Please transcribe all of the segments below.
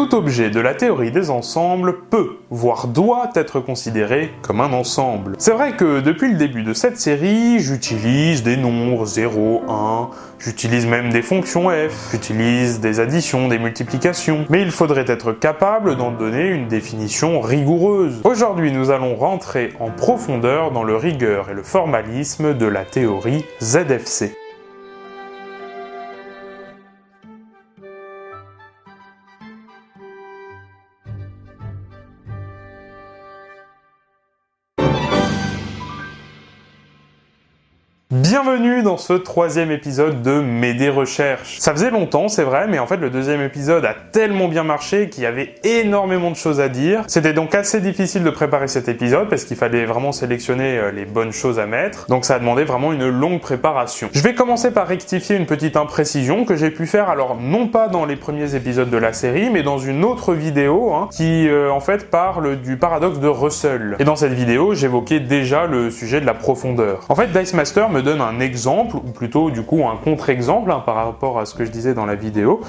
Tout objet de la théorie des ensembles peut, voire doit être considéré comme un ensemble. C'est vrai que depuis le début de cette série, j'utilise des nombres 0, 1, j'utilise même des fonctions f, j'utilise des additions, des multiplications, mais il faudrait être capable d'en donner une définition rigoureuse. Aujourd'hui, nous allons rentrer en profondeur dans le rigueur et le formalisme de la théorie ZFC. Bienvenue dans ce troisième épisode de Mes Recherches. Ça faisait longtemps, c'est vrai, mais en fait le deuxième épisode a tellement bien marché qu'il y avait énormément de choses à dire. C'était donc assez difficile de préparer cet épisode parce qu'il fallait vraiment sélectionner les bonnes choses à mettre. Donc ça a demandé vraiment une longue préparation. Je vais commencer par rectifier une petite imprécision que j'ai pu faire, alors non pas dans les premiers épisodes de la série, mais dans une autre vidéo qui en fait parle du paradoxe de Russell. Et dans cette vidéo, j'évoquais déjà le sujet de la profondeur. En fait, Dicemaster me donne un exemple, ou plutôt du coup un contre-exemple par rapport à ce que je disais dans la vidéo,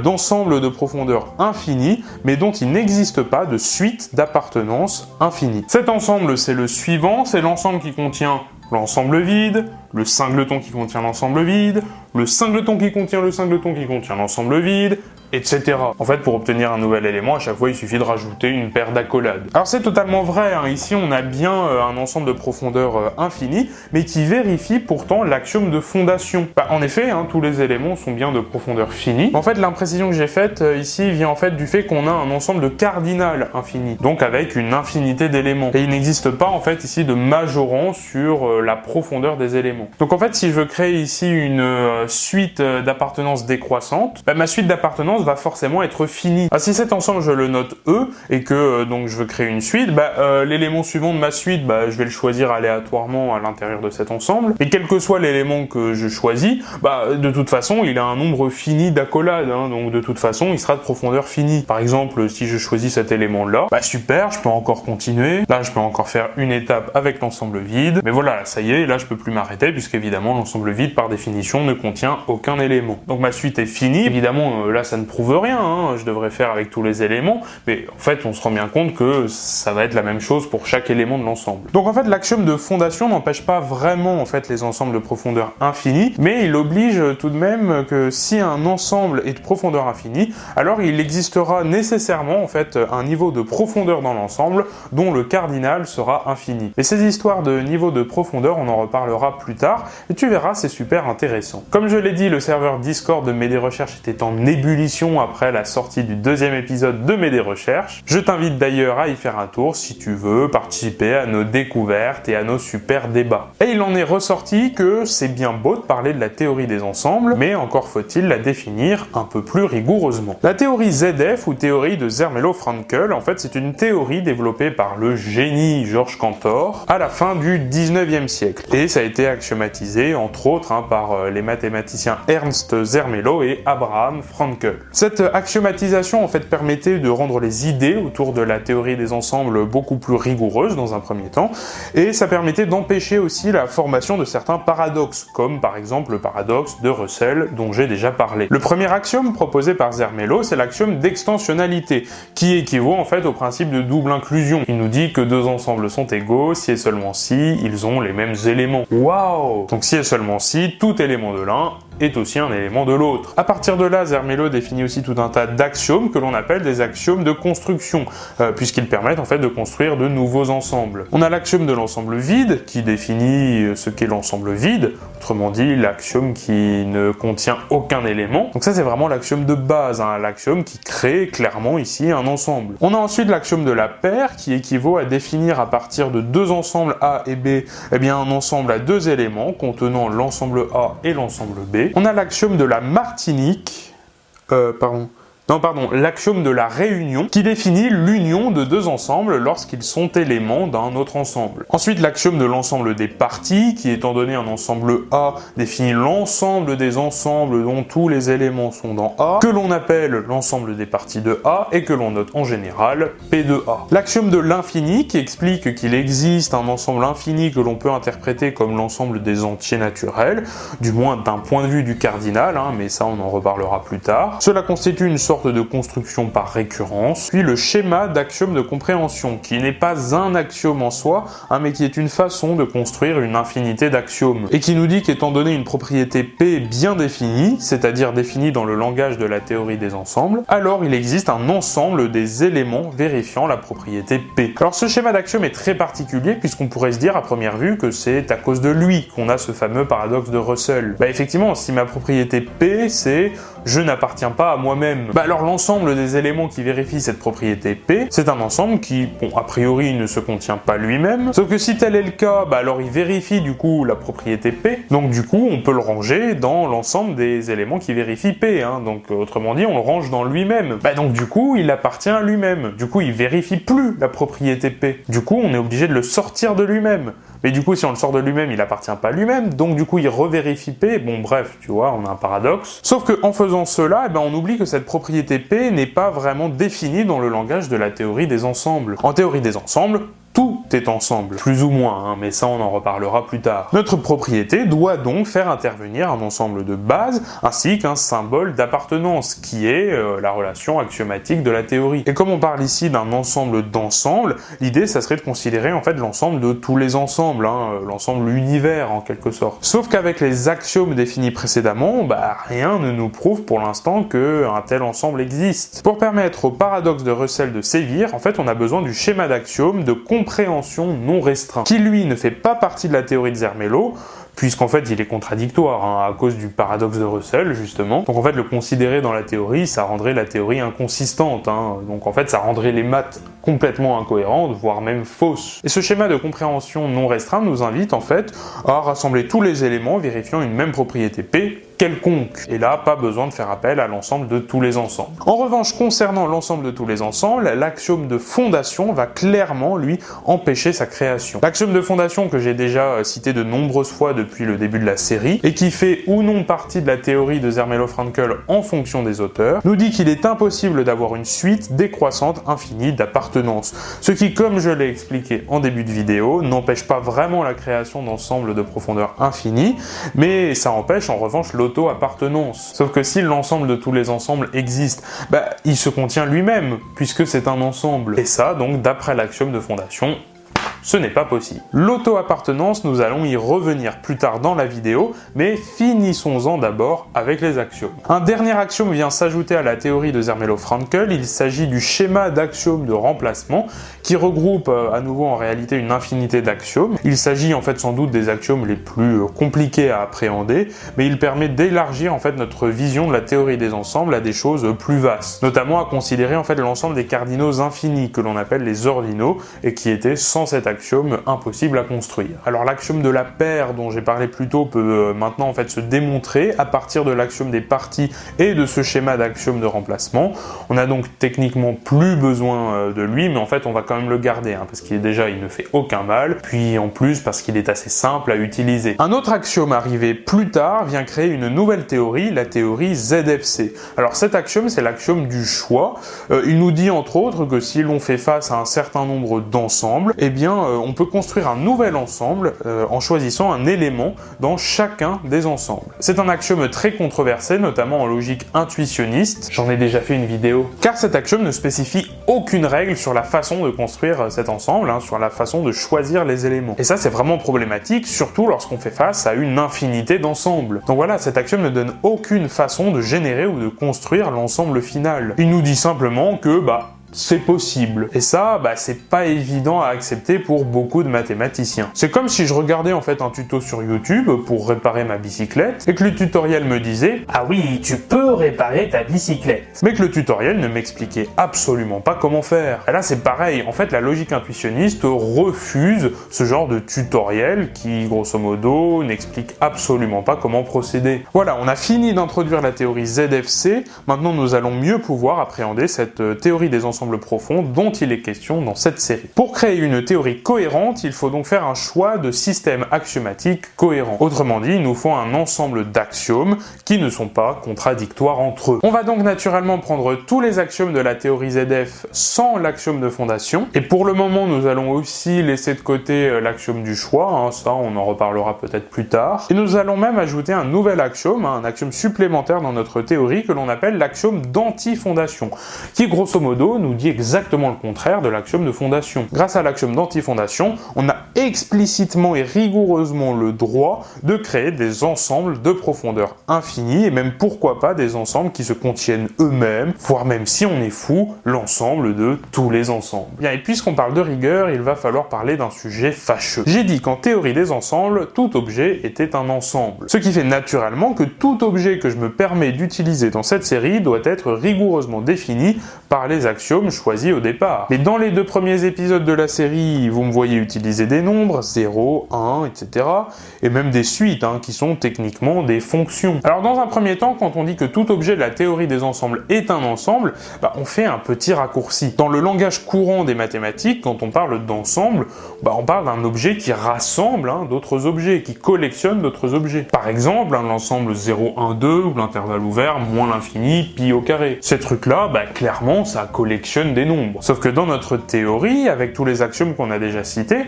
d'ensemble de profondeur infinie, mais dont il n'existe pas de suite d'appartenance infinie. Cet ensemble, c'est le suivant, c'est l'ensemble qui contient l'ensemble vide, le singleton qui contient l'ensemble vide, le singleton qui contient le singleton qui contient l'ensemble vide, etc. En fait, pour obtenir un nouvel élément, à chaque fois, il suffit de rajouter une paire d'accolades. Alors c'est totalement vrai, ici on a bien un ensemble de profondeur infinie, mais qui vérifie pourtant l'axiome de fondation. En effet, tous les éléments sont bien de profondeur finie. En fait, l'imprécision que j'ai faite ici vient en fait du fait qu'on a un ensemble de cardinal infini, donc avec une infinité d'éléments. Et il n'existe pas en fait ici de majorant sur la profondeur des éléments. Donc en fait, si je veux créer ici une suite d'appartenance décroissante, ma suite d'appartenance va forcément être finie. Si cet ensemble je le note E et que donc je veux créer une suite, l'élément suivant de ma suite, je vais le choisir aléatoirement à l'intérieur de cet ensemble. Et quel que soit l'élément que je choisis, de toute façon il a un nombre fini d'accolades, donc de toute façon il sera de profondeur finie. Par exemple, si je choisis cet élément là, super, je peux encore continuer. Là je peux encore faire une étape avec l'ensemble vide. Mais voilà, ça y est, là je peux plus m'arrêter puisqu'évidemment l'ensemble vide par définition ne contient aucun élément. Donc ma suite est finie. Évidemment là ça ne prouve rien, je devrais faire avec tous les éléments, mais en fait on se rend bien compte que ça va être la même chose pour chaque élément de l'ensemble. Donc en fait l'axiome de fondation n'empêche pas vraiment en fait les ensembles de profondeur infinie, mais il oblige tout de même que si un ensemble est de profondeur infinie, alors il existera nécessairement en fait un niveau de profondeur dans l'ensemble dont le cardinal sera infini. Et ces histoires de niveau de profondeur, on en reparlera plus tard, et tu verras, c'est super intéressant. Comme je l'ai dit, le serveur Discord de Mes Recherches était en ébullition après la sortie du deuxième épisode de Mes Recherches. Je t'invite d'ailleurs à y faire un tour si tu veux participer à nos découvertes et à nos super débats. Et il en est ressorti que c'est bien beau de parler de la théorie des ensembles, mais encore faut-il la définir un peu plus rigoureusement. La théorie ZF ou théorie de Zermelo-Fraenkel, en fait c'est une théorie développée par le génie Georges Cantor à la fin du 19e siècle. Et ça a été axiomatisé entre autres par les mathématiciens Ernst Zermelo et Abraham Fraenkel. Cette axiomatisation en fait permettait de rendre les idées autour de la théorie des ensembles beaucoup plus rigoureuses dans un premier temps, et ça permettait d'empêcher aussi la formation de certains paradoxes, comme par exemple le paradoxe de Russell dont j'ai déjà parlé. Le premier axiome proposé par Zermelo, c'est l'axiome d'extensionnalité, qui équivaut en fait au principe de double inclusion. Il nous dit que deux ensembles sont égaux si et seulement si ils ont les mêmes éléments. Waouh! Donc si et seulement si tout élément de l'un est aussi un élément de l'autre. À partir de là, Zermelo définit aussi tout un tas d'axiomes que l'on appelle des axiomes de construction, puisqu'ils permettent en fait de construire de nouveaux ensembles. On a l'axiome de l'ensemble vide, qui définit ce qu'est l'ensemble vide, autrement dit l'axiome qui ne contient aucun élément. Donc ça c'est vraiment l'axiome de base, l'axiome qui crée clairement ici un ensemble. On a ensuite l'axiome de la paire, qui équivaut à définir à partir de deux ensembles A et B, un ensemble à deux éléments contenant l'ensemble A et l'ensemble B. On a l'axiome de la Martinique, l'axiome de la réunion, qui définit l'union de deux ensembles lorsqu'ils sont éléments d'un autre ensemble. Ensuite, l'axiome de l'ensemble des parties, qui étant donné un ensemble A, définit l'ensemble des ensembles dont tous les éléments sont dans A, que l'on appelle l'ensemble des parties de A, et que l'on note en général P de A. L'axiome de l'infini, qui explique qu'il existe un ensemble infini que l'on peut interpréter comme l'ensemble des entiers naturels, du moins d'un point de vue du cardinal, mais ça on en reparlera plus tard. Cela constitue une sorte sorte de construction par récurrence, puis le schéma d'axiome de compréhension, qui n'est pas un axiome en soi, mais qui est une façon de construire une infinité d'axiomes, et qui nous dit qu'étant donné une propriété P bien définie, c'est-à-dire définie dans le langage de la théorie des ensembles, alors il existe un ensemble des éléments vérifiant la propriété P. Alors ce schéma d'axiome est très particulier, puisqu'on pourrait se dire à première vue que c'est à cause de lui qu'on a ce fameux paradoxe de Russell. Effectivement, si ma propriété P, c'est « je n'appartiens pas à moi-même », alors l'ensemble des éléments qui vérifient cette propriété P, c'est un ensemble qui, bon, a priori ne se contient pas lui-même, sauf que si tel est le cas, alors il vérifie du coup la propriété P, donc du coup on peut le ranger dans l'ensemble des éléments qui vérifient P, donc autrement dit on le range dans lui-même, donc du coup il appartient à lui-même, du coup il vérifie plus la propriété P, du coup on est obligé de le sortir de lui-même. Mais du coup, si on le sort de lui-même, il appartient pas à lui-même, donc du coup, il revérifie P. Bon, bref, tu vois, on a un paradoxe. Sauf que en faisant cela, on oublie que cette propriété P n'est pas vraiment définie dans le langage de la théorie des ensembles. En théorie des ensembles, tout est ensemble, plus ou moins, mais ça on en reparlera plus tard. Notre propriété doit donc faire intervenir un ensemble de bases ainsi qu'un symbole d'appartenance, qui est la relation axiomatique de la théorie. Et comme on parle ici d'un ensemble d'ensembles, l'idée ça serait de considérer en fait l'ensemble de tous les ensembles, l'ensemble l'univers en quelque sorte. Sauf qu'avec les axiomes définis précédemment, rien ne nous prouve pour l'instant qu'un tel ensemble existe. Pour permettre au paradoxe de Russell de sévir, en fait on a besoin du schéma d'axiome de compréhension non restreint, qui lui ne fait pas partie de la théorie de Zermelo, puisqu'en fait il est contradictoire à cause du paradoxe de Russell justement. Donc en fait le considérer dans la théorie, ça rendrait la théorie inconsistante, donc en fait ça rendrait les maths complètement incohérentes, voire même fausses. Et ce schéma de compréhension non restreint nous invite en fait à rassembler tous les éléments vérifiant une même propriété P, quelconque. Et là, pas besoin de faire appel à l'ensemble de tous les ensembles. En revanche, concernant l'ensemble de tous les ensembles, l'axiome de fondation va clairement, lui, empêcher sa création. L'axiome de fondation que j'ai déjà cité de nombreuses fois depuis le début de la série, et qui fait ou non partie de la théorie de Zermelo-Fraenkel en fonction des auteurs, nous dit qu'il est impossible d'avoir une suite décroissante infinie d'appartenance. Ce qui, comme je l'ai expliqué en début de vidéo, n'empêche pas vraiment la création d'ensembles de profondeur infinie, mais ça empêche en revanche l'auto-appartenance. Sauf que si l'ensemble de tous les ensembles existe, il se contient lui-même, puisque c'est un ensemble. Et ça, donc, d'après l'axiome de fondation, ce n'est pas possible. L'auto-appartenance, nous allons y revenir plus tard dans la vidéo, mais finissons-en d'abord avec les axiomes. Un dernier axiome vient s'ajouter à la théorie de Zermelo-Fraenkel, il s'agit du schéma d'axiomes de remplacement, qui regroupe à nouveau en réalité une infinité d'axiomes. Il s'agit en fait sans doute des axiomes les plus compliqués à appréhender, mais il permet d'élargir en fait notre vision de la théorie des ensembles à des choses plus vastes, notamment à considérer en fait l'ensemble des cardinaux infinis, que l'on appelle les ordinaux, et qui étaient sans cet axiome impossible à construire. Alors l'axiome de la paire dont j'ai parlé plus tôt peut maintenant en fait se démontrer à partir de l'axiome des parties et de ce schéma d'axiome de remplacement. On a donc techniquement plus besoin de lui, mais en fait on va quand même le garder, parce qu'il ne fait aucun mal, puis en plus parce qu'il est assez simple à utiliser. Un autre axiome arrivé plus tard vient créer une nouvelle théorie, la théorie ZFC. Alors cet axiome, c'est l'axiome du choix. Il nous dit entre autres que si l'on fait face à un certain nombre d'ensembles, on peut construire un nouvel ensemble en choisissant un élément dans chacun des ensembles. C'est un axiome très controversé, notamment en logique intuitionniste. J'en ai déjà fait une vidéo. Car cet axiome ne spécifie aucune règle sur la façon de construire cet ensemble, sur la façon de choisir les éléments. Et ça, c'est vraiment problématique, surtout lorsqu'on fait face à une infinité d'ensembles. Donc voilà, cet axiome ne donne aucune façon de générer ou de construire l'ensemble final. Il nous dit simplement que, c'est possible. Et ça, c'est pas évident à accepter pour beaucoup de mathématiciens. C'est comme si je regardais en fait un tuto sur YouTube pour réparer ma bicyclette et que le tutoriel me disait « Ah oui, tu peux réparer ta bicyclette ». Mais que le tutoriel ne m'expliquait absolument pas comment faire. Et là, c'est pareil. En fait, la logique intuitionniste refuse ce genre de tutoriel qui, grosso modo, n'explique absolument pas comment procéder. Voilà, on a fini d'introduire la théorie ZFC. Maintenant, nous allons mieux pouvoir appréhender cette théorie des ensembles ensembles profonds dont il est question dans cette série. Pour créer une théorie cohérente, il faut donc faire un choix de système axiomatiques cohérent. Autrement dit, il nous faut un ensemble d'axiomes qui ne sont pas contradictoires entre eux. On va donc naturellement prendre tous les axiomes de la théorie ZF sans l'axiome de fondation, et pour le moment nous allons aussi laisser de côté l'axiome du choix, ça on en reparlera peut-être plus tard, et nous allons même ajouter un nouvel axiome, un axiome supplémentaire dans notre théorie que l'on appelle l'axiome d'antifondation, qui grosso modo nous dit exactement le contraire de l'axiome de fondation. Grâce à l'axiome d'antifondation, on a explicitement et rigoureusement le droit de créer des ensembles de profondeur infinie, et même pourquoi pas des ensembles qui se contiennent eux-mêmes, voire même si on est fou, l'ensemble de tous les ensembles. Bien, et puisqu'on parle de rigueur, il va falloir parler d'un sujet fâcheux. J'ai dit qu'en théorie des ensembles, tout objet était un ensemble. Ce qui fait naturellement que tout objet que je me permets d'utiliser dans cette série doit être rigoureusement défini par les axiomes choisis au départ. Mais dans les 2 premiers épisodes de la série, vous me voyez utiliser des nombres, 0, 1, etc. et même des suites, qui sont techniquement des fonctions. Alors dans un premier temps, quand on dit que tout objet de la théorie des ensembles est un ensemble, on fait un petit raccourci. Dans le langage courant des mathématiques, quand on parle d'ensemble, on parle d'un objet qui rassemble d'autres objets, qui collectionne d'autres objets. Par exemple, l'ensemble 0, 1, 2, ou l'intervalle ouvert, moins l'infini, pi au carré. Ces trucs-là, clairement, ça collectionne des nombres. Sauf que dans notre théorie, avec tous les axiomes qu'on a déjà cités,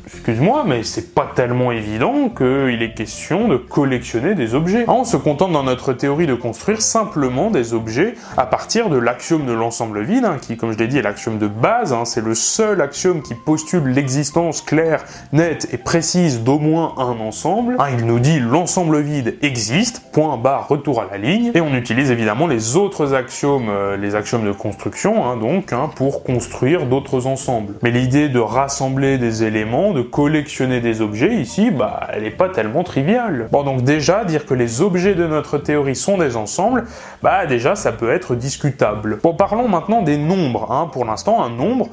excuse-moi, mais c'est pas tellement évident qu'il est question de collectionner des objets. On se contente dans notre théorie de construire simplement des objets à partir de l'axiome de l'ensemble vide, qui, comme je l'ai dit, est l'axiome de base, c'est le seul axiome qui postule l'existence claire, nette et précise d'au moins un ensemble. Il nous dit l'ensemble vide existe, point barre, retour à la ligne, et on utilise évidemment les autres axiomes, les axiomes de construction, pour construire d'autres ensembles. Mais l'idée de rassembler des éléments, de collectionner des objets ici, elle n'est pas tellement triviale. Bon, donc déjà, dire que les objets de notre théorie sont des ensembles, déjà ça peut être discutable. Bon, parlons maintenant des nombres. Pour l'instant, un nombre,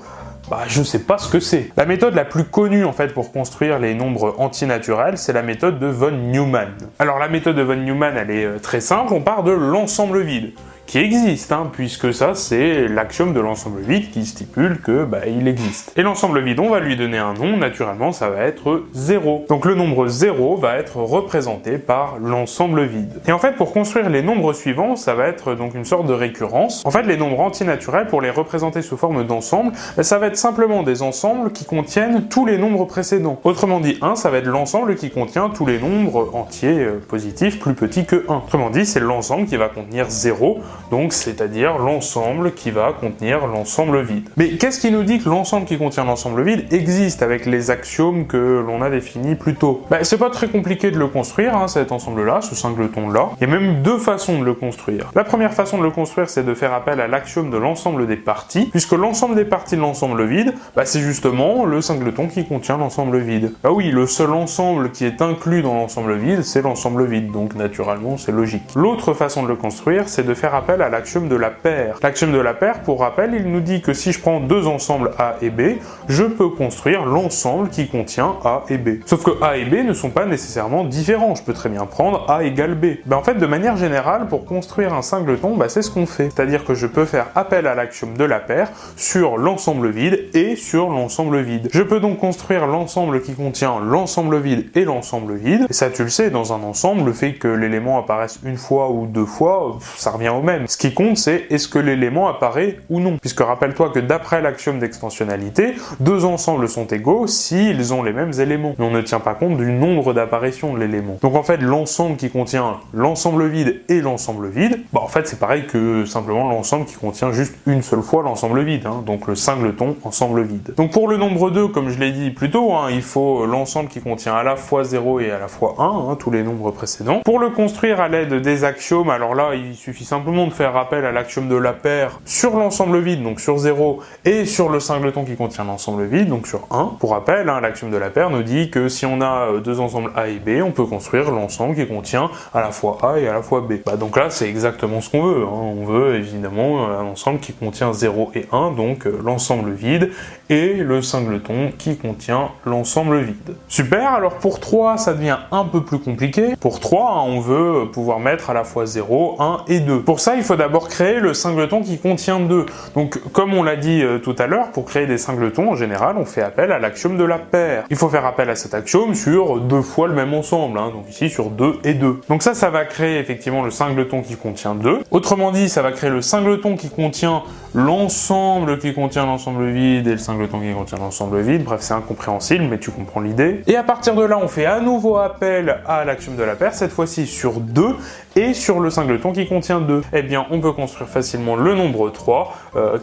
je sais pas ce que c'est. La méthode la plus connue en fait pour construire les nombres antinaturels, c'est la méthode de von Neumann. Alors la méthode de von Neumann, elle est très simple, on part de l'ensemble vide, qui existe, puisque ça c'est l'axiome de l'ensemble vide qui stipule que il existe. Et l'ensemble vide, on va lui donner un nom, naturellement ça va être 0. Donc le nombre 0 va être représenté par l'ensemble vide. Et en fait pour construire les nombres suivants, ça va être donc une sorte de récurrence. En fait les nombres antinaturels, pour les représenter sous forme d'ensemble, ça va être simplement des ensembles qui contiennent tous les nombres précédents. Autrement dit, 1, ça va être l'ensemble qui contient tous les nombres entiers positifs plus petits que 1. Autrement dit, c'est l'ensemble qui va contenir 0, donc c'est-à-dire l'ensemble qui va contenir l'ensemble vide. Mais qu'est-ce qui nous dit que l'ensemble qui contient l'ensemble vide existe avec les axiomes que l'on a définis plus tôt? C'est pas très compliqué de le construire, cet ensemble-là, ce singleton-là. Il y a même 2 façons de le construire. La première façon de le construire, c'est de faire appel à l'axiome de l'ensemble des parties, puisque l'ensemble des parties de l'ensemble vide, c'est justement le singleton qui contient l'ensemble vide. Oui, le seul ensemble qui est inclus dans l'ensemble vide, c'est l'ensemble vide, donc naturellement c'est logique. L'autre façon de le construire, c'est de faire appel à l'axiome de la paire. L'axiome de la paire, pour rappel, il nous dit que si je prends 2 ensembles A et B, je peux construire l'ensemble qui contient A et B. Sauf que A et B ne sont pas nécessairement différents, je peux très bien prendre A égale B. En fait, de manière générale, pour construire un singleton, c'est ce qu'on fait. C'est-à-dire que je peux faire appel à l'axiome de la paire sur l'ensemble vide et sur l'ensemble vide. Je peux donc construire l'ensemble qui contient l'ensemble vide et l'ensemble vide, et ça tu le sais, dans un ensemble, le fait que l'élément apparaisse une fois ou 2 fois, ça revient au même. Ce qui compte, c'est est-ce que l'élément apparaît ou non. Puisque rappelle-toi que d'après l'axiome d'extensionnalité, 2 ensembles sont égaux s'ils ont les mêmes éléments. Mais on ne tient pas compte du nombre d'apparitions de l'élément. Donc en fait, l'ensemble qui contient l'ensemble vide et l'ensemble vide, en fait c'est pareil que simplement l'ensemble qui contient juste une seule fois l'ensemble vide, donc le singleton ensemble vide. Donc pour le nombre 2, comme je l'ai dit plus tôt, il faut l'ensemble qui contient à la fois 0 et à la fois 1, tous les nombres précédents. Pour le construire à l'aide des axiomes, alors là il suffit simplement de faire appel à l'axiome de la paire sur l'ensemble vide, donc sur 0, et sur le singleton qui contient l'ensemble vide, donc sur 1. Pour rappel, l'axiome de la paire nous dit que si on a 2 ensembles A et B, on peut construire l'ensemble qui contient à la fois A et à la fois B. Donc là, c'est exactement ce qu'on veut. On veut évidemment un ensemble qui contient 0 et 1, donc l'ensemble vide, et le singleton qui contient l'ensemble vide. Super, alors pour 3, ça devient un peu plus compliqué. Pour 3, on veut pouvoir mettre à la fois 0, 1 et 2. Pour ça, ça, il faut d'abord créer le singleton qui contient 2. Donc, comme on l'a dit tout à l'heure, pour créer des singletons, en général, on fait appel à l'axiome de la paire. Il faut faire appel à cet axiome sur 2 fois le même ensemble, donc ici sur 2 et 2. Donc ça va créer effectivement le singleton qui contient 2. Autrement dit, ça va créer le singleton qui contient l'ensemble qui contient l'ensemble vide et le singleton qui contient l'ensemble vide. Bref, c'est incompréhensible, mais tu comprends l'idée. Et à partir de là, on fait à nouveau appel à l'axiome de la paire, cette fois-ci sur 2 et sur le singleton qui contient 2. Eh bien, on peut construire facilement le nombre 3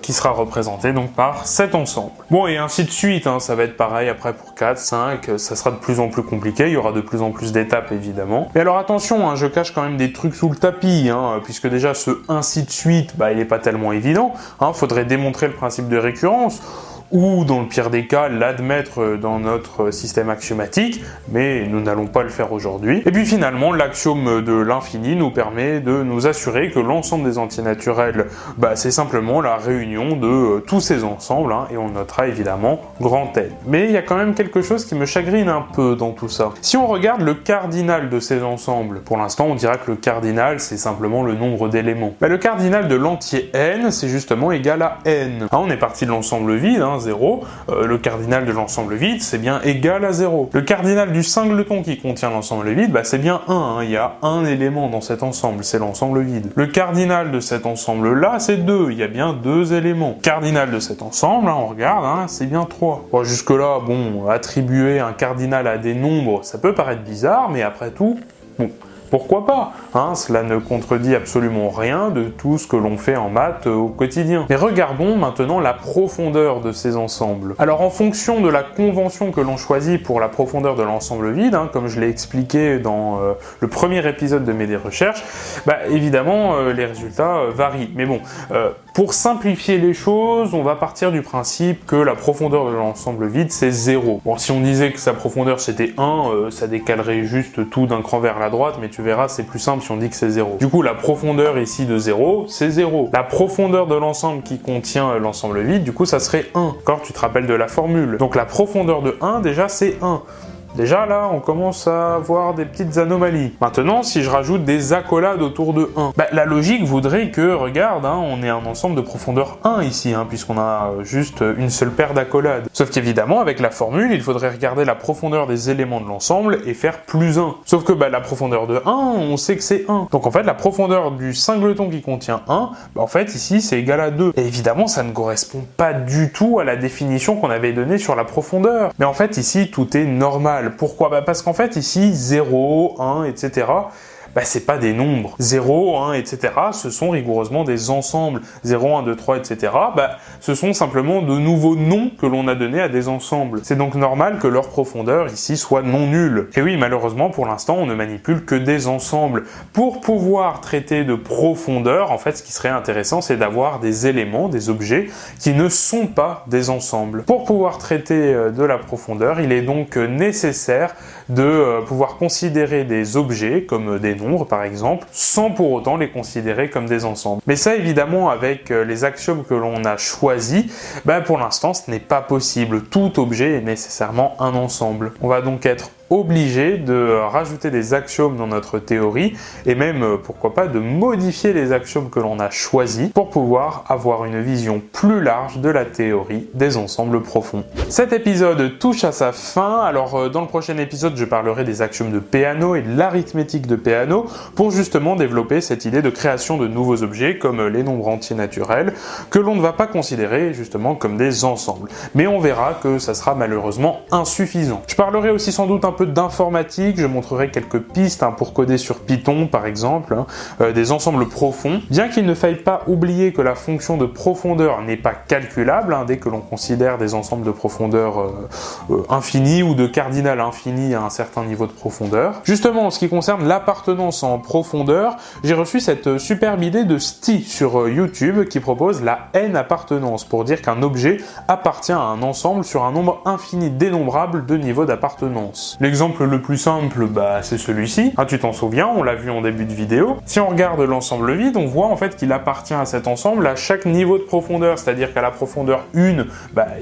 qui sera représenté donc par cet ensemble. Bon, et ainsi de suite, ça va être pareil après pour 4, 5, ça sera de plus en plus compliqué, il y aura de plus en plus d'étapes évidemment. Mais alors attention, je cache quand même des trucs sous le tapis, puisque déjà ce ainsi de suite, il n'est pas tellement évident. Faudrait démontrer le principe de récurrence, ou dans le pire des cas, l'admettre dans notre système axiomatique, mais nous n'allons pas le faire aujourd'hui. Et puis finalement, l'axiome de l'infini nous permet de nous assurer que l'ensemble des entiers naturels, c'est simplement la réunion de tous ces ensembles, et on notera évidemment grand N. Mais il y a quand même quelque chose qui me chagrine un peu dans tout ça. Si on regarde le cardinal de ces ensembles, pour l'instant on dira que le cardinal c'est simplement le nombre d'éléments. Le cardinal de l'entier n, c'est justement égal à n. On est parti de l'ensemble vide, 0, le cardinal de l'ensemble vide, c'est bien égal à 0. Le cardinal du singleton qui contient l'ensemble vide, c'est bien 1, il y a un élément dans cet ensemble, c'est l'ensemble vide. Le cardinal de cet ensemble-là, c'est 2, il y a bien 2 éléments. Cardinal de cet ensemble, on regarde, c'est bien 3. Bon, jusque-là, attribuer un cardinal à des nombres, ça peut paraître bizarre, mais après tout, pourquoi pas, cela ne contredit absolument rien de tout ce que l'on fait en maths au quotidien. Mais regardons maintenant la profondeur de ces ensembles. Alors en fonction de la convention que l'on choisit pour la profondeur de l'ensemble vide, comme je l'ai expliqué dans le premier épisode de mes recherches, évidemment les résultats varient. Mais bon, pour simplifier les choses, on va partir du principe que la profondeur de l'ensemble vide c'est 0. Bon, si on disait que sa profondeur c'était 1, ça décalerait juste tout d'un cran vers la droite, mais tu verras, c'est plus simple si on dit que c'est 0. Du coup, la profondeur ici de 0, c'est 0. La profondeur de l'ensemble qui contient l'ensemble vide, du coup, ça serait 1. Encore, tu te rappelles de la formule. Donc la profondeur de 1, déjà, c'est 1. Déjà là, on commence à avoir des petites anomalies. Maintenant, si je rajoute des accolades autour de 1, la logique voudrait que, regarde, on ait un ensemble de profondeur 1 ici, puisqu'on a juste une seule paire d'accolades. Sauf qu'évidemment, avec la formule, il faudrait regarder la profondeur des éléments de l'ensemble et faire plus 1. Sauf que la profondeur de 1, on sait que c'est 1. Donc en fait, la profondeur du singleton qui contient 1, en fait, ici, c'est égal à 2. Et évidemment, ça ne correspond pas du tout à la définition qu'on avait donnée sur la profondeur. Mais en fait, ici, tout est normal. Pourquoi ? Parce qu'en fait, ici, 0, 1, etc., c'est pas des nombres. 0, 1, etc., ce sont rigoureusement des ensembles. 0, 1, 2, 3, etc., ce sont simplement de nouveaux noms que l'on a donnés à des ensembles. C'est donc normal que leur profondeur, ici, soit non nulle. Et oui, malheureusement, pour l'instant, on ne manipule que des ensembles. Pour pouvoir traiter de profondeur, en fait, ce qui serait intéressant, c'est d'avoir des éléments, des objets, qui ne sont pas des ensembles. Pour pouvoir traiter de la profondeur, il est donc nécessaire de pouvoir considérer des objets, comme des nombres par exemple, sans pour autant les considérer comme des ensembles. Mais ça évidemment avec les axiomes que l'on a choisis, pour l'instant ce n'est pas possible. Tout objet est nécessairement un ensemble. On va donc être obligé de rajouter des axiomes dans notre théorie et même, pourquoi pas, de modifier les axiomes que l'on a choisis pour pouvoir avoir une vision plus large de la théorie des ensembles profonds. Cet épisode touche à sa fin, alors dans le prochain épisode je parlerai des axiomes de Peano et de l'arithmétique de Peano pour justement développer cette idée de création de nouveaux objets comme les nombres entiers naturels que l'on ne va pas considérer justement comme des ensembles. Mais on verra que ça sera malheureusement insuffisant. Je parlerai aussi sans doute un peu d'informatique, je montrerai quelques pistes pour coder sur Python par exemple, des ensembles profonds, bien qu'il ne faille pas oublier que la fonction de profondeur n'est pas calculable dès que l'on considère des ensembles de profondeur infinie ou de cardinal infini à un certain niveau de profondeur. Justement, en ce qui concerne l'appartenance en profondeur, j'ai reçu cette superbe idée de Sti sur YouTube qui propose la n-appartenance pour dire qu'un objet appartient à un ensemble sur un nombre infini dénombrable de niveaux d'appartenance. L'exemple le plus simple, c'est celui-ci. Tu t'en souviens, on l'a vu en début de vidéo. Si on regarde l'ensemble vide, on voit en fait qu'il appartient à cet ensemble à chaque niveau de profondeur, c'est-à-dire qu'à la profondeur 1,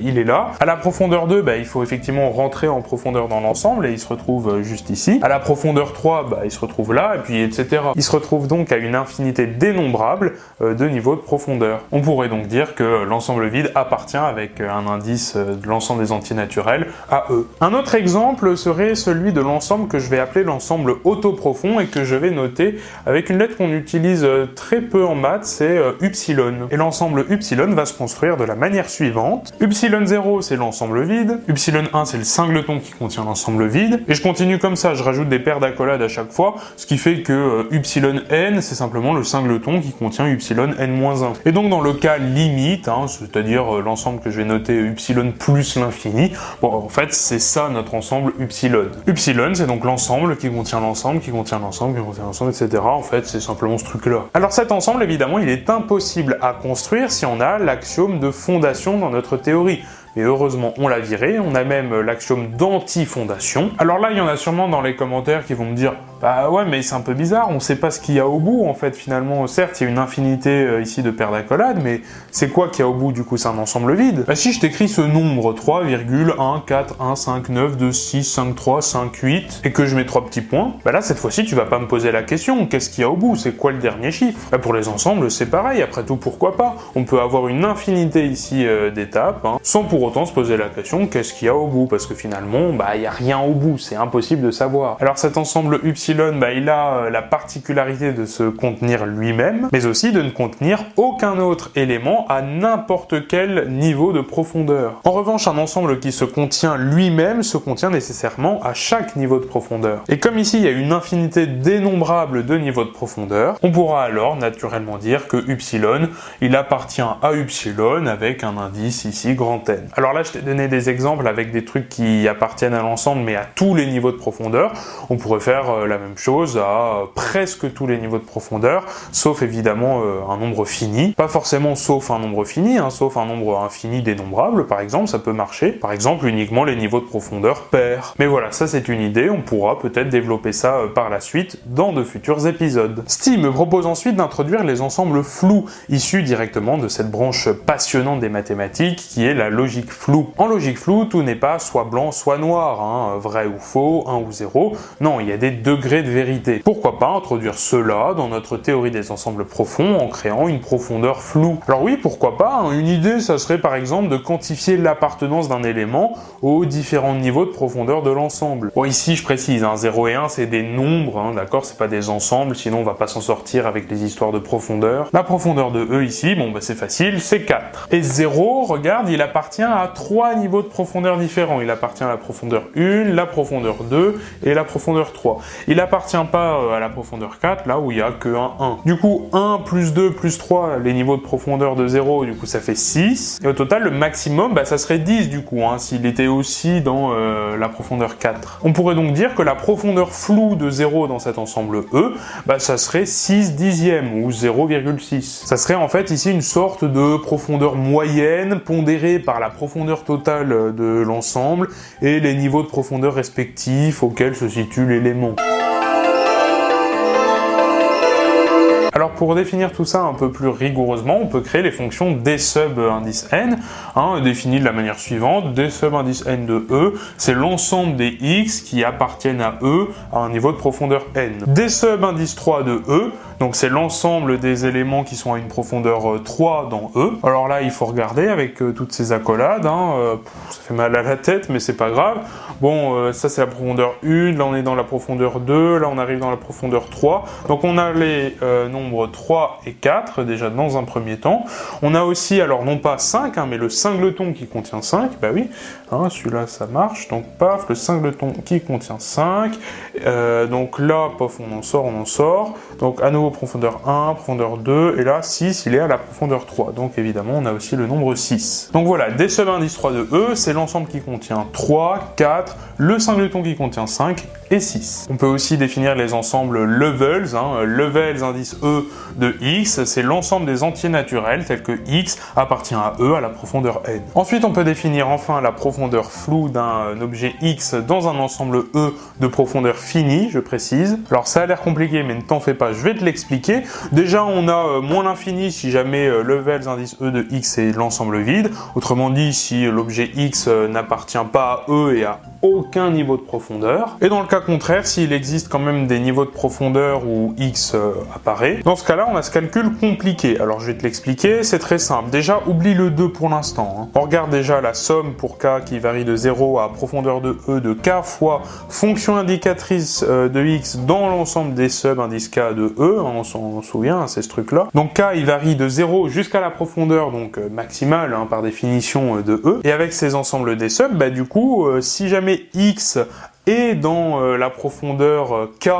il est là. À la profondeur 2, il faut effectivement rentrer en profondeur dans l'ensemble et il se retrouve juste ici. À la profondeur 3, il se retrouve là, et puis etc. Il se retrouve donc à une infinité dénombrable de niveaux de profondeur. On pourrait donc dire que l'ensemble vide appartient avec un indice de l'ensemble des entiers naturels à E. Un autre exemple serait celui de l'ensemble que je vais appeler l'ensemble autoprofond et que je vais noter avec une lettre qu'on utilise très peu en maths, c'est upsilon. Et l'ensemble upsilon va se construire de la manière suivante. Upsilon 0, c'est l'ensemble vide. Upsilon 1, c'est le singleton qui contient l'ensemble vide. Et je continue comme ça, je rajoute des paires d'accolades à chaque fois, ce qui fait que upsilon n, c'est simplement le singleton qui contient upsilon n-1. Et donc dans le cas limite, c'est-à-dire l'ensemble que je vais noter upsilon plus l'infini, en fait c'est ça notre ensemble upsilon. Upsilon, c'est donc l'ensemble qui contient l'ensemble, qui contient l'ensemble, qui contient l'ensemble, etc. En fait, c'est simplement ce truc-là. Alors cet ensemble, évidemment, il est impossible à construire si on a l'axiome de fondation dans notre théorie. Et heureusement, on l'a viré, on a même l'axiome d'anti-fondation. Alors là, il y en a sûrement dans les commentaires qui vont me dire « Bah ouais, mais c'est un peu bizarre, on sait pas ce qu'il y a au bout, en fait, finalement. Certes, il y a une infinité ici de paires d'accolades, mais c'est quoi qu'il y a au bout, du coup, c'est un ensemble vide ?» Si je t'écris ce nombre 3,1, 4, 1, 5, 9, 2, 6, 5, 3, 5, 8, et que je mets 3 petits points, là, cette fois-ci, tu vas pas me poser la question « Qu'est-ce qu'il y a au bout? C'est quoi le dernier chiffre ?» Pour les ensembles, c'est pareil, après tout, pourquoi pas? On peut avoir une infinité ici d'étapes, sans pour autant se poser la question qu'est-ce qu'il y a au bout, parce que finalement il y a rien au bout, c'est impossible de savoir. Alors cet ensemble upsilon, il a la particularité de se contenir lui-même, mais aussi de ne contenir aucun autre élément à n'importe quel niveau de profondeur. En revanche, un ensemble qui se contient lui-même se contient nécessairement à chaque niveau de profondeur. Et comme ici il y a une infinité dénombrable de niveaux de profondeur, on pourra alors naturellement dire que upsilon, il appartient à upsilon avec un indice ici grand N. Alors là, je t'ai donné des exemples avec des trucs qui appartiennent à l'ensemble, mais à tous les niveaux de profondeur. On pourrait faire la même chose à presque tous les niveaux de profondeur, sauf évidemment un nombre fini. Pas forcément sauf un nombre fini, sauf un nombre infini dénombrable, par exemple, ça peut marcher. Par exemple, uniquement les niveaux de profondeur pairs. Mais voilà, ça c'est une idée, on pourra peut-être développer ça par la suite dans de futurs épisodes. Steve me propose ensuite d'introduire les ensembles flous, issus directement de cette branche passionnante des mathématiques qui est la logique floue. En logique floue, tout n'est pas soit blanc, soit noir, vrai ou faux, 1 ou 0. Non, il y a des degrés de vérité. Pourquoi pas introduire cela dans notre théorie des ensembles profonds en créant une profondeur floue? Alors oui, pourquoi pas, une idée, ça serait par exemple de quantifier l'appartenance d'un élément aux différents niveaux de profondeur de l'ensemble. Bon, ici, je précise, 0 et 1, c'est des nombres, d'accord, c'est pas des ensembles, sinon on va pas s'en sortir avec les histoires de profondeur. La profondeur de E ici, c'est facile, c'est 4. Et 0, regarde, il appartient à 3 niveaux de profondeur différents. Il appartient à la profondeur 1, la profondeur 2 et la profondeur 3. Il appartient pas à la profondeur 4, là où il y a que un 1. Du coup, 1 plus 2 plus 3, les niveaux de profondeur de 0, du coup ça fait 6. Et au total, le maximum, ça serait 10 du coup, s'il était aussi dans la profondeur 4. On pourrait donc dire que la profondeur floue de 0 dans cet ensemble E, ça serait 6 dixièmes ou 0,6. Ça serait en fait ici une sorte de profondeur moyenne pondérée par la profondeur totale de l'ensemble et les niveaux de profondeur respectifs auxquels se situe l'élément. Alors pour définir tout ça un peu plus rigoureusement, on peut créer les fonctions d sub indice n, définies de la manière suivante. D sub indice n de E, c'est l'ensemble des x qui appartiennent à E à un niveau de profondeur n. D sub indice 3 de E, donc c'est l'ensemble des éléments qui sont à une profondeur 3 dans E. Alors là, il faut regarder avec toutes ces accolades, ça fait mal à la tête, mais c'est pas grave. Bon, ça c'est la profondeur 1, là on est dans la profondeur 2, là on arrive dans la profondeur 3. Donc on a les nombres 3 et 4, déjà dans un premier temps. On a aussi, alors non pas 5, mais le singleton qui contient 5, bah oui, celui-là ça marche, donc paf, le singleton qui contient 5. Donc là, pof, on en sort. Donc à nouveau profondeur 1, profondeur 2, et là 6, il est à la profondeur 3. Donc évidemment, on a aussi le nombre 6. Donc voilà, D sub indice 3 de E, c'est l'ensemble qui contient 3, 4, le singleton qui contient 5, et 6. On peut aussi définir les ensembles levels, levels indice E de x, c'est l'ensemble des entiers naturels tels que x appartient à E à la profondeur n. Ensuite, on peut définir enfin la profondeur floue d'un objet x dans un ensemble E de profondeur finie, je précise. Alors ça a l'air compliqué, mais ne t'en fais pas, je vais te l'expliquer. Déjà, on a moins l'infini si jamais levels indice E de x est l'ensemble vide. Autrement dit, si l'objet x n'appartient pas à E et à aucun niveau de profondeur. Et dans le cas contraire, s'il existe quand même des niveaux de profondeur où x apparaît, dans ce cas-là, on a ce calcul compliqué. Alors je vais te l'expliquer, c'est très simple. Déjà, oublie le 2 pour l'instant. On regarde déjà la somme pour k qui varie de 0 à profondeur de E de k fois fonction indicatrice de x dans l'ensemble des sub indice k de E. On s'en souvient, c'est ce truc-là. Donc k, il varie de 0 jusqu'à la profondeur donc maximale par définition de E. Et avec ces ensembles des subs, bah du coup, si jamais x est dans la profondeur k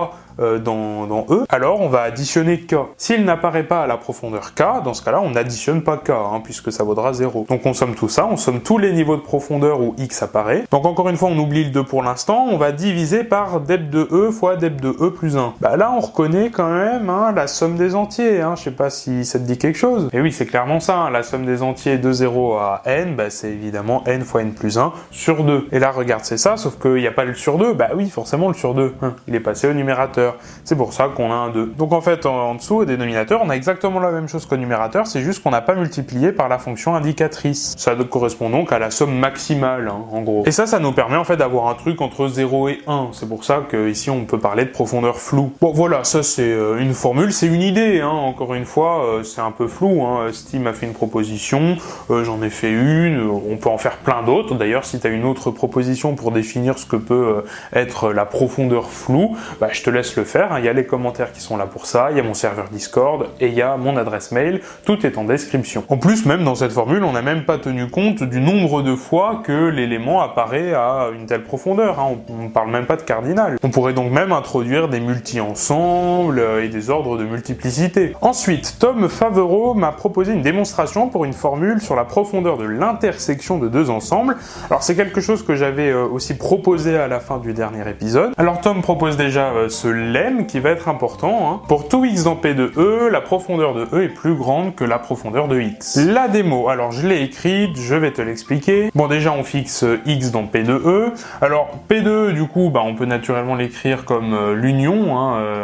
dans E, alors on va additionner k. S'il n'apparaît pas à la profondeur k, dans ce cas-là, on n'additionne pas k, puisque ça vaudra 0. Donc on somme tout ça, on somme tous les niveaux de profondeur où x apparaît. Donc encore une fois, on oublie le 2 pour l'instant, on va diviser par dep de E fois dep de E plus 1. Bah là, on reconnaît quand même la somme des entiers, je sais pas si ça te dit quelque chose. Et oui, c'est clairement ça, la somme des entiers de 0 à n, c'est évidemment n fois n plus 1 sur 2. Et là, regarde, c'est ça, sauf qu'il n'y a pas le sur 2, bah oui, forcément le sur 2, il est passé au numérateur. C'est pour ça qu'on a un 2. Donc en fait, en dessous, au dénominateur, on a exactement la même chose qu'au numérateur, c'est juste qu'on n'a pas multiplié par la fonction indicatrice. Ça correspond donc à la somme maximale, en gros. Et ça nous permet en fait d'avoir un truc entre 0 et 1. C'est pour ça qu'ici, on peut parler de profondeur floue. Bon, voilà, ça c'est une formule, c'est une idée, encore une fois, c'est un peu flou. Steam a fait une proposition, j'en ai fait une, on peut en faire plein d'autres. D'ailleurs, si tu as une autre proposition pour définir ce que peut être la profondeur floue, je te laisse le faire. Il y a les commentaires qui sont là pour ça, il y a mon serveur Discord et il y a mon adresse mail, tout est en description. En plus, même dans cette formule, on n'a même pas tenu compte du nombre de fois que l'élément apparaît à une telle profondeur, on ne parle même pas de cardinal. On pourrait donc même introduire des multi-ensembles et des ordres de multiplicité. Ensuite, Tom Favereau m'a proposé une démonstration pour une formule sur la profondeur de l'intersection de deux ensembles. Alors c'est quelque chose que j'avais aussi proposé à la fin du dernier épisode. Alors Tom propose déjà ce lemme qui va être important. Pour tout x dans P de E, la profondeur de E est plus grande que la profondeur de x. La démo, alors je l'ai écrite, je vais te l'expliquer. Bon, déjà on fixe x dans P de E. Alors P de E, du coup, on peut naturellement l'écrire comme l'union.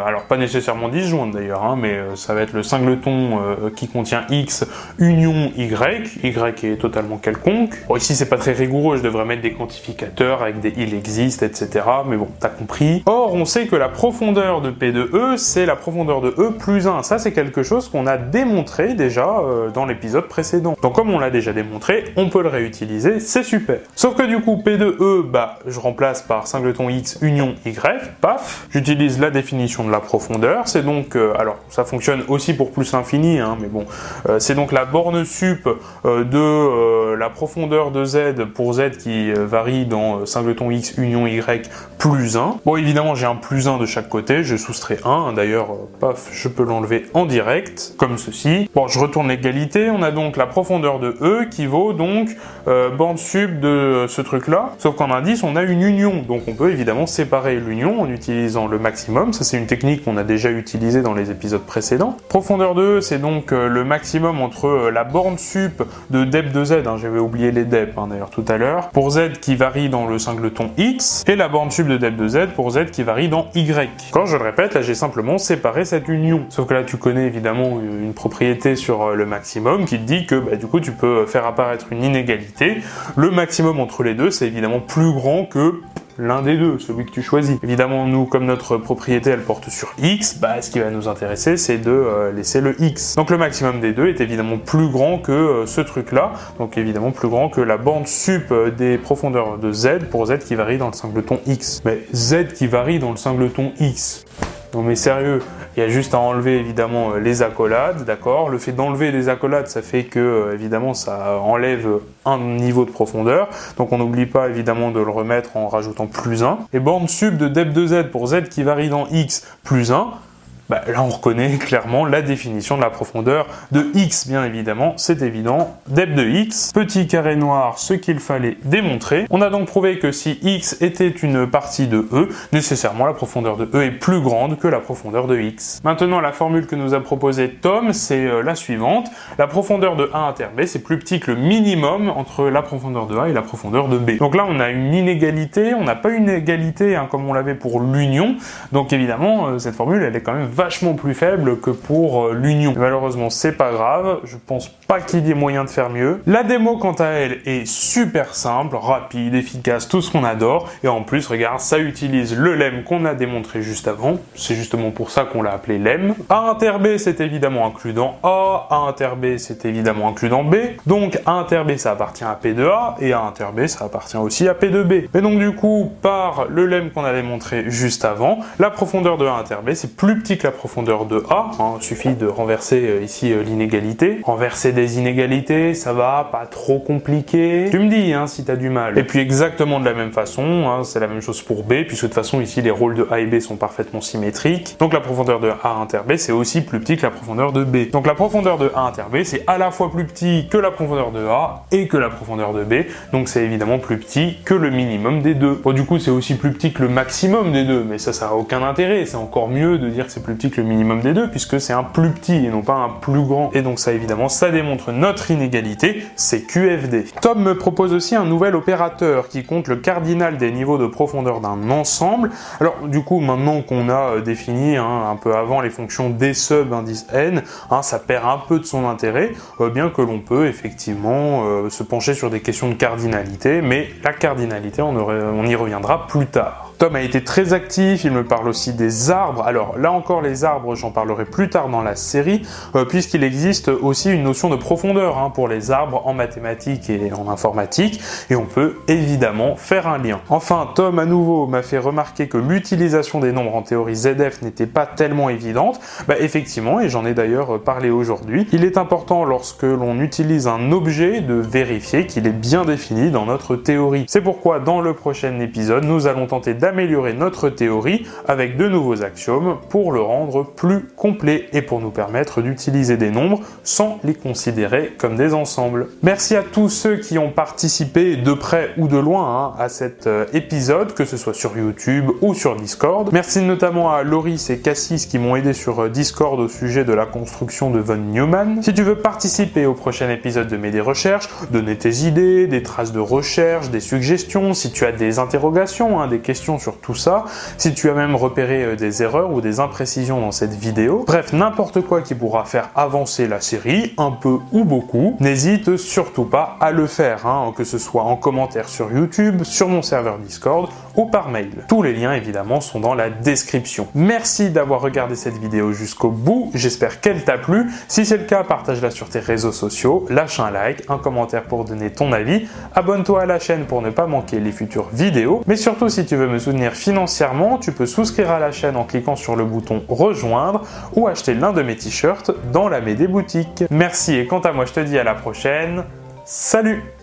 Alors pas nécessairement disjointe d'ailleurs, mais ça va être le singleton qui contient x union y. Y est totalement quelconque. Bon, ici c'est pas très rigoureux, je devrais mettre des quantificateurs avec des il existe, etc. Mais bon, t'as compris. Or, on sait que la profondeur de P de E, c'est la profondeur de E plus 1. Ça, c'est quelque chose qu'on a démontré déjà dans l'épisode précédent. Donc, comme on l'a déjà démontré, on peut le réutiliser, c'est super. Sauf que du coup, P de E, je remplace par singleton x union y, paf. J'utilise la définition de la profondeur. C'est donc, alors, ça fonctionne aussi pour plus infini, mais bon, c'est donc la borne sup de la profondeur de z pour z qui varie dans singleton x union y plus 1. Bon, évidemment, j'ai un plus 1 de chaque côté, je soustrais 1, d'ailleurs, paf, je peux l'enlever en direct, comme ceci. Bon, je retourne l'égalité, on a donc la profondeur de E qui vaut donc borne sub de ce truc-là, sauf qu'en indice, on a une union, donc on peut évidemment séparer l'union en utilisant le maximum, ça c'est une technique qu'on a déjà utilisée dans les épisodes précédents. Profondeur de E, c'est donc le maximum entre la borne sup de dep de z, j'avais oublié les dep d'ailleurs tout à l'heure, pour z qui varie dans le singleton x, et la borne sup de dep de z pour z qui varie dans y. Quand je le répète, là j'ai simplement séparé cette union. Sauf que là tu connais évidemment une propriété sur le maximum qui te dit que du coup tu peux faire apparaître une inégalité. Le maximum entre les deux, c'est évidemment plus grand que l'un des deux, celui que tu choisis. Évidemment, nous, comme notre propriété, elle porte sur x, ce qui va nous intéresser, c'est de laisser le x. Donc le maximum des deux est évidemment plus grand que ce truc-là, donc évidemment plus grand que la borne sup des profondeurs de z pour z qui varie dans le singleton x. Mais z qui varie dans le singleton x, non mais sérieux, il y a juste à enlever évidemment les accolades, d'accord. Le fait d'enlever les accolades, ça fait que évidemment ça enlève un niveau de profondeur, donc on n'oublie pas évidemment de le remettre en rajoutant plus 1. Et borne sub de dep de z pour z qui varie dans x plus 1, là on reconnaît clairement la définition de la profondeur de x, bien évidemment, c'est évident, dep de x, petit carré noir, ce qu'il fallait démontrer. On a donc prouvé que si x était une partie de E, nécessairement la profondeur de E est plus grande que la profondeur de x. Maintenant, la formule que nous a proposée Tom, c'est la suivante. La profondeur de A inter B, c'est plus petit que le minimum entre la profondeur de A et la profondeur de B. Donc là, on a une inégalité, on n'a pas une égalité comme on l'avait pour l'union, donc évidemment, cette formule, elle est quand même vachement plus faible que pour l'union. Malheureusement, c'est pas grave, je pense pas qu'il y ait moyen de faire mieux. La démo, quant à elle, est super simple, rapide, efficace, tout ce qu'on adore, et en plus, regarde, ça utilise le lemme qu'on a démontré juste avant, c'est justement pour ça qu'on l'a appelé lemme. A inter B, c'est évidemment inclus dans A inter B, c'est évidemment inclus dans B, donc A inter B, ça appartient à P de A, et A inter B, ça appartient aussi à P de B. Et donc du coup, par le lemme qu'on a démontré juste avant, la profondeur de A inter B, c'est plus petit que la profondeur de A, il suffit de renverser ici l'inégalité. Renverser des inégalités, ça va, pas trop compliqué. Tu me dis si t'as du mal. Et puis exactement de la même façon, c'est la même chose pour B, puisque de toute façon ici les rôles de A et B sont parfaitement symétriques. Donc la profondeur de A inter B, c'est aussi plus petit que la profondeur de B. Donc la profondeur de A inter B, c'est à la fois plus petit que la profondeur de A et que la profondeur de B, donc c'est évidemment plus petit que le minimum des deux. Bon, du coup, c'est aussi plus petit que le maximum des deux, mais ça a aucun intérêt. C'est encore mieux de dire que c'est plus petit que le minimum des deux, puisque c'est un plus petit et non pas un plus grand. Et donc ça, évidemment, ça démontre notre inégalité, c'est QFD. Tom me propose aussi un nouvel opérateur qui compte le cardinal des niveaux de profondeur d'un ensemble. Alors, du coup, maintenant qu'on a défini un peu avant les fonctions d sub indice n, ça perd un peu de son intérêt, bien que l'on peut effectivement se pencher sur des questions de cardinalité, mais la cardinalité, on y reviendra plus tard. Tom a été très actif, il me parle aussi des arbres. Alors là encore, les arbres, j'en parlerai plus tard dans la série, puisqu'il existe aussi une notion de profondeur pour les arbres en mathématiques et en informatique, et on peut évidemment faire un lien. Enfin, Tom, à nouveau, m'a fait remarquer que l'utilisation des nombres en théorie ZF n'était pas tellement évidente. Effectivement, et j'en ai d'ailleurs parlé aujourd'hui, il est important lorsque l'on utilise un objet de vérifier qu'il est bien défini dans notre théorie. C'est pourquoi dans le prochain épisode, nous allons tenter d'améliorer notre théorie avec de nouveaux axiomes pour le rendre plus complet et pour nous permettre d'utiliser des nombres sans les considérer comme des ensembles. Merci à tous ceux qui ont participé de près ou de loin à cet épisode, que ce soit sur YouTube ou sur Discord. Merci notamment à Loris et Cassis qui m'ont aidé sur Discord au sujet de la construction de von Neumann. Si tu veux participer au prochain épisode de Mes Recherches, donner tes idées, des traces de recherche, des suggestions, si tu as des interrogations, des questions sur tout ça, si tu as même repéré des erreurs ou des imprécisions dans cette vidéo, bref, n'importe quoi qui pourra faire avancer la série, un peu ou beaucoup, n'hésite surtout pas à le faire, que ce soit en commentaire sur YouTube, sur mon serveur Discord ou par mail. Tous les liens évidemment sont dans la description. Merci d'avoir regardé cette vidéo jusqu'au bout, j'espère qu'elle t'a plu. Si c'est le cas, partage-la sur tes réseaux sociaux, lâche un like, un commentaire pour donner ton avis, abonne-toi à la chaîne pour ne pas manquer les futures vidéos, mais surtout si tu veux me soutenir financièrement, tu peux souscrire à la chaîne en cliquant sur le bouton rejoindre ou acheter l'un de mes t-shirts dans la Médé boutique. Merci et quant à moi je te dis à la prochaine, salut!